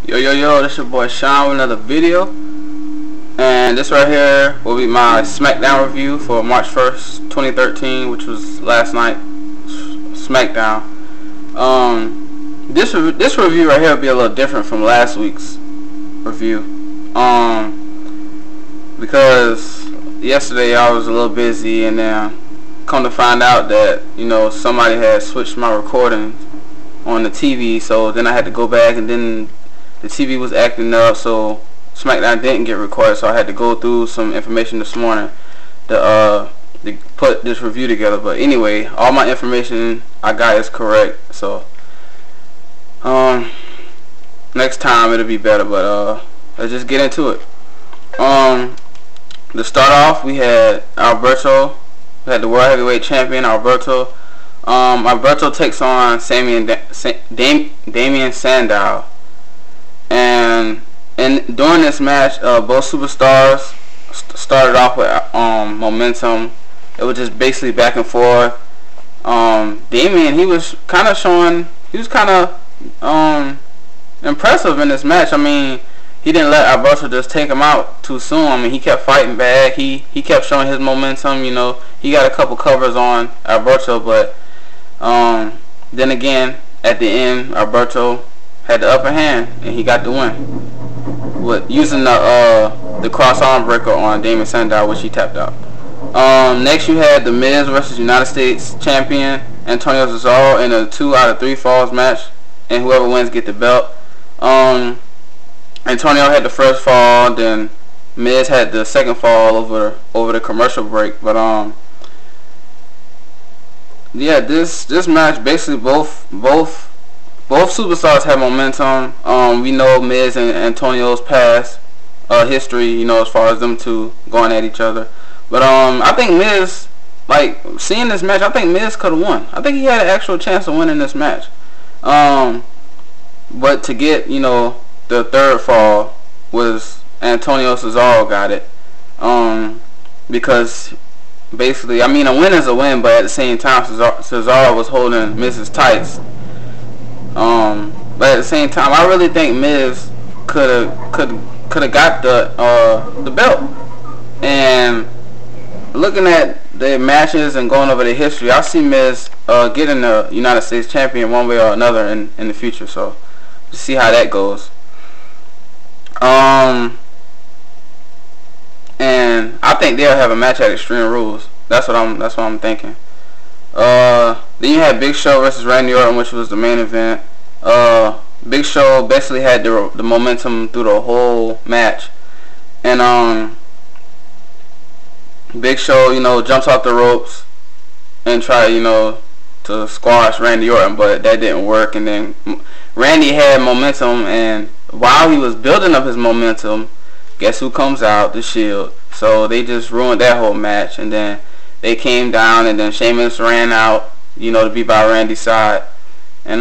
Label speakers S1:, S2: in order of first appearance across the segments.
S1: Yo, this your boy Sean with another video, and this right here will be my Smackdown review for March 1st, 2013, which was last night. Smackdown. This review right here will be a little different from last week's review, because yesterday I was a little busy, and then come to find out that somebody had switched my recording on the TV, so then I had to go back, and then the TV was acting up, so Smackdown didn't get recorded, so I had to go through some information this morning to put this review together. But anyway, all my information I got is correct, so next time it'll be better. But let's just get into it. To start off, we had Alberto. We had the World Heavyweight Champion Alberto. Alberto takes on Damien Sandow. And during this match, both superstars started off with momentum. It was just basically back and forth. Damien, he was kind of impressive in this match. I mean, he didn't let Alberto just take him out too soon. I mean, he kept fighting back. He kept showing his momentum. He got a couple covers on Alberto, but then again, at the end, Alberto had the upper hand, and he got the win with using the cross arm breaker on Damien Sandow, which he tapped out. Next, you had the Miz versus United States Champion Antonio Cesaro in a 2 out of 3 falls match, and whoever wins get the belt. Antonio had the first fall, then Miz had the second fall over the commercial break. But yeah, this match, basically both superstars have momentum. We know Miz and Antonio's past history, as far as them two going at each other. But I think Miz, seeing this match, I think Miz could have won. I think he had an actual chance of winning this match. But to get, the third fall was Antonio Cesaro got it. Because basically, I mean, a win is a win, but at the same time, Cesaro was holding Miz's tights. But at the same time, I really think Miz could have got the belt. And looking at the matches and going over the history, I see Miz getting the United States Champion one way or another in the future. So to see how that goes. And I think they'll have a match at Extreme Rules. That's what I'm thinking. Then you had Big Show versus Randy Orton, which was the main event. Big Show basically had the momentum through the whole match, and Big Show, jumps off the ropes and try, to squash Randy Orton, but that didn't work. And then Randy had momentum, and while he was building up his momentum, guess who comes out? The Shield. So they just ruined that whole match, and then they came down, and then Sheamus ran out, to be by Randy's side. And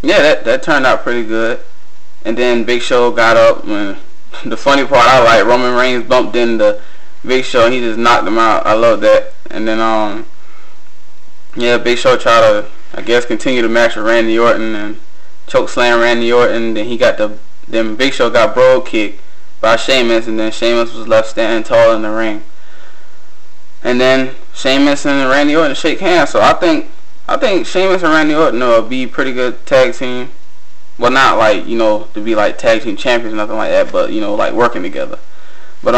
S1: yeah, that turned out pretty good. And then Big Show got up. When the funny part I like, Roman Reigns bumped into Big Show, and he just knocked him out. I love that. And then yeah, Big Show tried to, I guess, continue the match with Randy Orton and choke slam Randy Orton. Then Big Show got brogue kicked by Sheamus, and then Sheamus was left standing tall in the ring. And then Sheamus and Randy Orton shake hands. So I think Sheamus and Randy Orton will be a pretty good tag team. Well, not to be like tag team champions or nothing like that, but like working together. But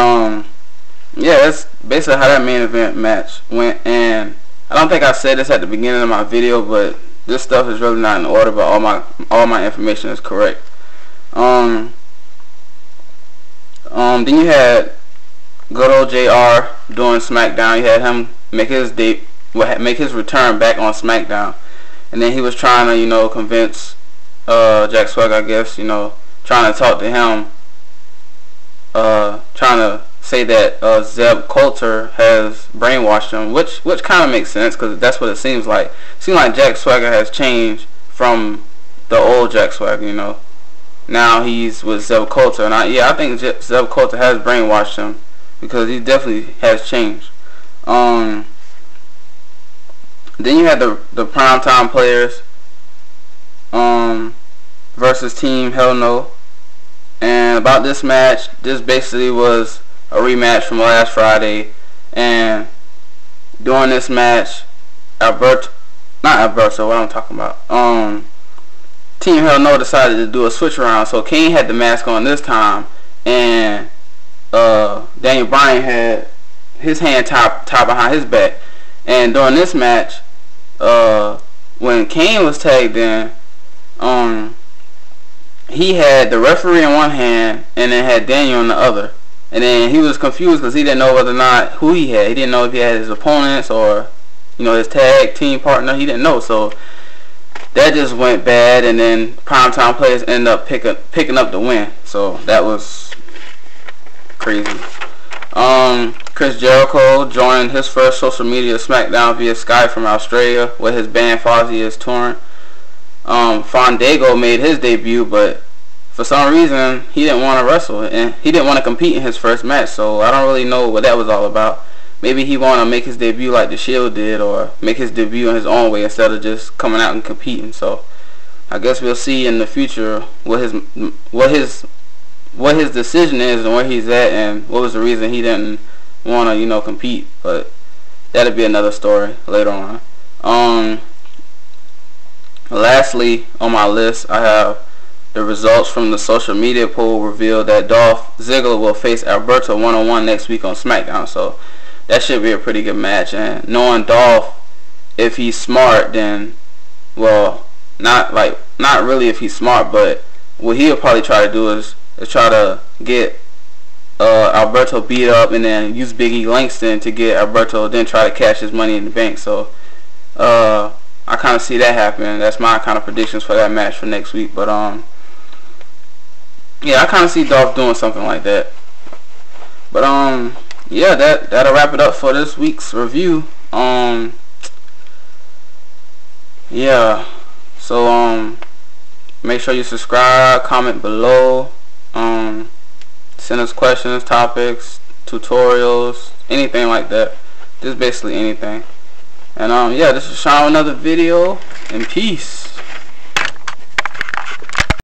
S1: yeah, that's basically how that main event match went. And I don't think I said this at the beginning of my video, but this stuff is really not in order, but all my information is correct. Then you had good old JR doing SmackDown. You had him make his return back on SmackDown, and then he was trying to convince Jack Swagger, I guess, trying to talk to him, trying to say that Zeb Coulter has brainwashed him, which kind of makes sense, because that's what it seems like. It seems like Jack Swagger has changed from the old Jack Swagger. Now he's with Zeb Coulter, and I think Zeb Coulter has brainwashed him, because he definitely has changed. Then you had the primetime players versus Team Hell No. And about this match, this basically was a rematch from last Friday. And during this match, what I'm talking about. Team Hell No decided to do a switch around. So Kane had the mask on this time, and Daniel Bryan had his hand tied behind his back. And during this match, when Kane was tagged in, he had the referee in one hand and then had Daniel in the other. And then he was confused because he didn't know whether or not who he had. He didn't know if he had his opponents or, you know, his tag team partner. He didn't know. So that just went bad, and then primetime players ended up picking up the win. So that was crazy. Chris Jericho joined his first social media Smackdown via Skype from Australia, where his band Fozzy is touring. Fandango made his debut, but for some reason he didn't want to wrestle, and he didn't want to compete in his first match. So I don't really know what that was all about. Maybe he wanted to make his debut like the Shield did, or make his debut in his own way instead of just coming out and competing. So I guess we'll see in the future what his decision is and where he's at, and what was the reason he didn't want to, you know, compete. But that'll be another story later on. Lastly on my list, I have the results from the social media poll reveal that Dolph Ziggler will face Alberto one-on-one next week on SmackDown. So that should be a pretty good match. And knowing Dolph, if he's smart, then, well, not really if he's smart, but what he'll probably try to do is try to get Alberto beat up, and then use Big E Langston to get Alberto, then try to cash his money in the bank. So I kind of see that happening. That's my kind of predictions for that match for next week. But yeah, I kind of see Dolph doing something like that. But yeah, that'll wrap it up for this week's review. Yeah, so make sure you subscribe, comment below, send us questions, topics, tutorials, anything like that. Just basically anything. And yeah, this is Sean with another video, and peace.